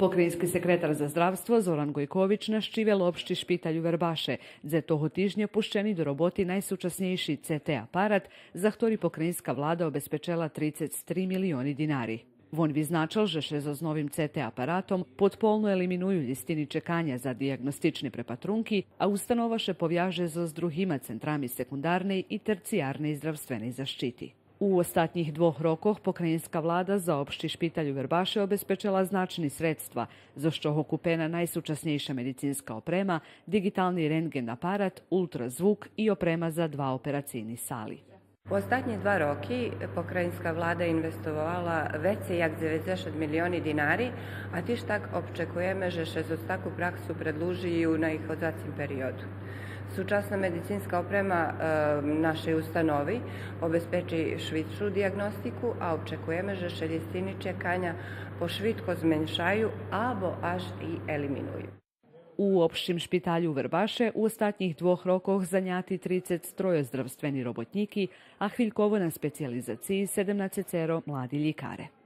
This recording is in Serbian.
Pokrajinski sekretar za zdravstvo Zoran Gojkovič naščivel obšći špitalj u Verbaše, dze toho tižnje puščeni do roboti najsučasnejši CT aparat, za ktorý pokrajinska vlada obezpečela 33 milioni dinari. Von vyznačal, že še z novim CT aparatom podpolno eliminuju listini čekanja za diagnostične prepatrunki, a ustanova še povjaže z druhima centrami sekundarnej i tercijarnej zdravstvenej zaštiti. U ostatnjih 2 rokoh pokrajinska vlada za opšći špitalj u Verbaše obezpečila značni sredstva, za što kupena najsučasnejša medicinska oprema, digitalni rentgen aparat, ultrazvuk i oprema za 2 operacijni sali. U ostatnje 2 roky pokrajinska vlada investovala vecej jak 90 milioni dinari, a tiž tak občekujeme, že še z takú praksu predlužiju na ihodzacim periodu. Súčasná medicínska oprema našej ustanovi obezpeči švitšu diagnostiku, a očekujeme, že še listiny čekanja pošvitko zmenšaju abo až i eliminuju. U opšćim špitalju Verbaše u ostatnjih 2 rokoh zanjati 33 zdravstveni robotniki, a hviljkovo na specijalizaciji 17 mladi ljikare.